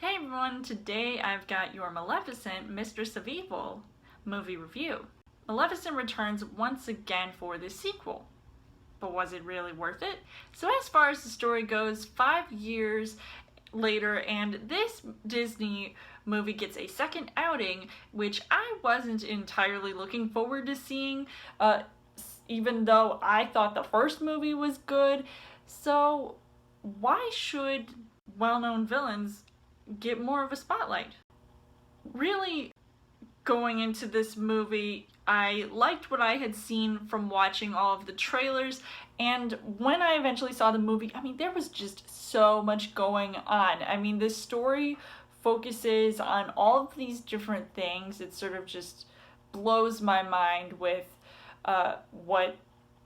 Hey everyone, today I've got your Maleficent, Mistress of Evil movie review. Maleficent returns once again for the sequel, but was it really worth it? So as far as the story goes, 5 years later and this Disney movie gets a second outing, which I wasn't entirely looking forward to seeing, even though I thought the first movie was good. So why should well-known villains get more of a spotlight? Really, going into this movie, I liked what I had seen from watching all of the trailers, and when I eventually saw the movie, there was just so much going on. This story focuses on all of these different things. It sort of just blows my mind with what,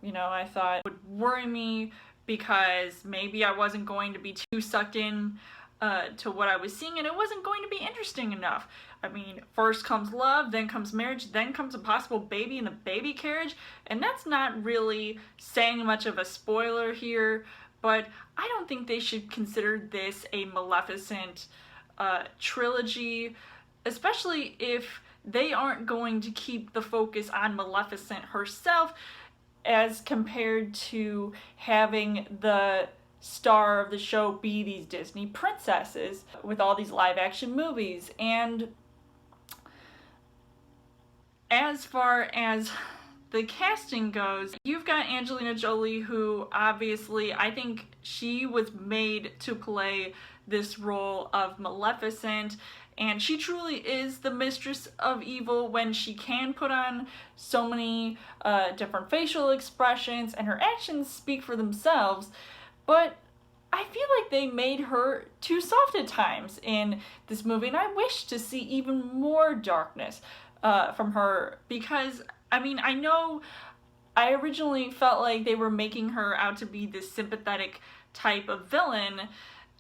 I thought would worry me, because maybe I wasn't going to be too sucked in to what I was seeing, and it wasn't going to be interesting enough. First comes love, then comes marriage, then comes a possible baby in a baby carriage, and that's not really saying much of a spoiler here, but I don't think they should consider this a Maleficent trilogy, especially if they aren't going to keep the focus on Maleficent herself as compared to having the star of the show be these Disney princesses with all these live action movies. And as far as the casting goes, you've got Angelina Jolie, who obviously I think she was made to play this role of Maleficent, and she truly is the Mistress of Evil when she can put on so many different facial expressions, and her actions speak for themselves. But I feel like they made her too soft at times in this movie, and I wish to see even more darkness from her, because I know I originally felt like they were making her out to be this sympathetic type of villain,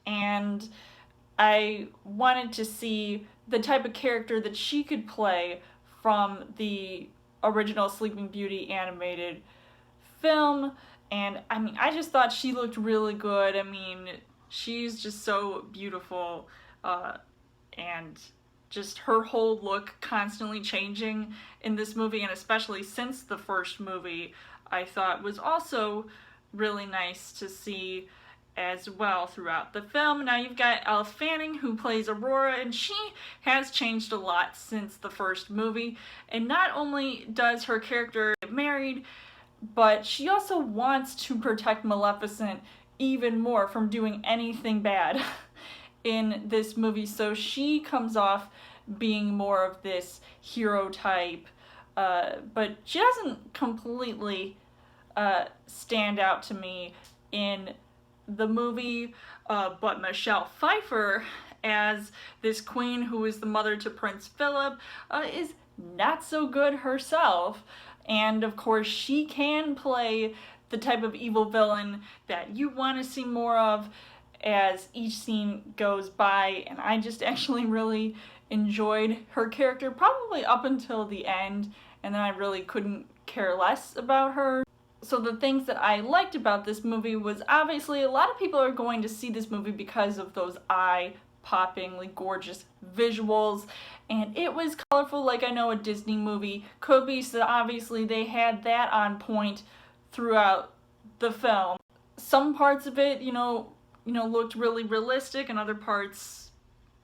and I wanted to see the type of character that she could play from the original Sleeping Beauty animated film. And I just thought she looked really good. She's just so beautiful, and just her whole look constantly changing in this movie, and especially since the first movie, I thought was also really nice to see as well throughout the film. Now you've got Elle Fanning, who plays Aurora, and she has changed a lot since the first movie. And not only does her character get married, but she also wants to protect Maleficent even more from doing anything bad in this movie. So she comes off being more of this hero type, but she doesn't completely stand out to me in the movie. But Michelle Pfeiffer as this queen who is the mother to Prince Philip is not so good herself. And of course, she can play the type of evil villain that you want to see more of as each scene goes by. And I just actually really enjoyed her character, probably up until the end, and then I really couldn't care less about her. So the things that I liked about this movie was, obviously, a lot of people are going to see this movie because of those eye-poppingly gorgeous visuals, and it was colorful like I know a Disney movie could be, so obviously they had that on point throughout the film. Some parts of it, looked really realistic, and other parts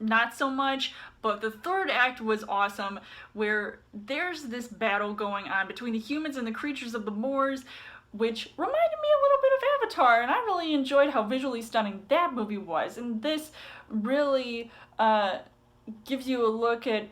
not so much, but the third act was awesome, where there's this battle going on between the humans and the creatures of the moors, which reminded me a little bit of Avatar, and I really enjoyed how visually stunning that movie was. And this really gives you a look at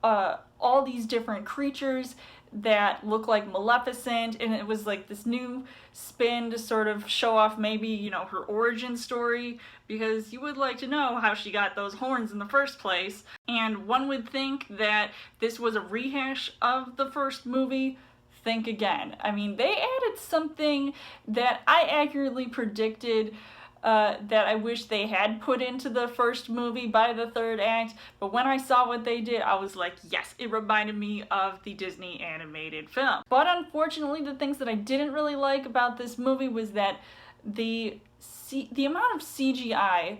all these different creatures that look like Maleficent, and it was like this new spin to sort of show off maybe, her origin story, because you would like to know how she got those horns in the first place. And one would think that this was a rehash of the first movie. Think again. They added something that I accurately predicted that I wish they had put into the first movie by the third act, but when I saw what they did, I was like, yes, it reminded me of the Disney animated film. But unfortunately, the things that I didn't really like about this movie was that the amount of CGI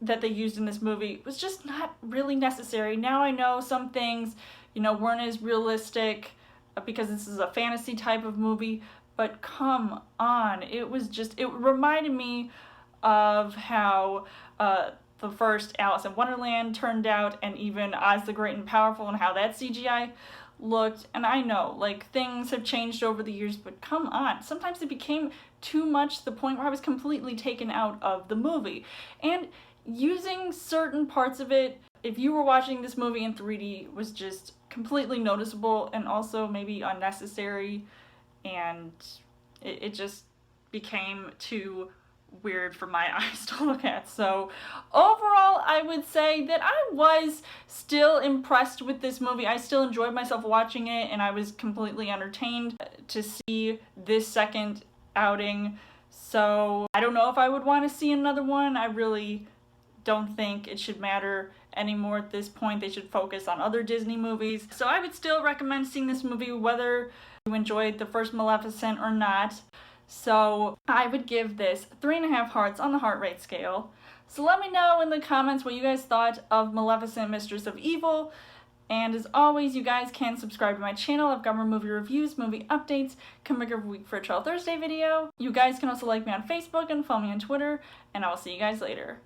that they used in this movie was just not really necessary. Now I know some things, weren't as realistic because this is a fantasy type of movie, but come on, it reminded me of how the first Alice in Wonderland turned out, and even Oz the Great and Powerful, and how that CGI looked. And I know, like, things have changed over the years, but come on, sometimes it became too much to the point where I was completely taken out of the movie. And using certain parts of it, if you were watching this movie in 3D, was just completely noticeable and also maybe unnecessary, and it just became too weird for my eyes to look at. So overall, I would say that I was still impressed with this movie. I still enjoyed myself watching it, and I was completely entertained to see this second outing. So I don't know if I would want to see another one. I really don't think it should matter anymore at this point. They should focus on other Disney movies. So I would still recommend seeing this movie whether you enjoyed the first Maleficent or not. So I would give this 3.5 hearts on the heart rate scale. So let me know in the comments what you guys thought of Maleficent, Mistress of Evil. And as always, you guys can subscribe to my channel. I've got more movie reviews, movie updates, come back every week for a Trail Thursday video. You guys can also like me on Facebook and follow me on Twitter, and I will see you guys later.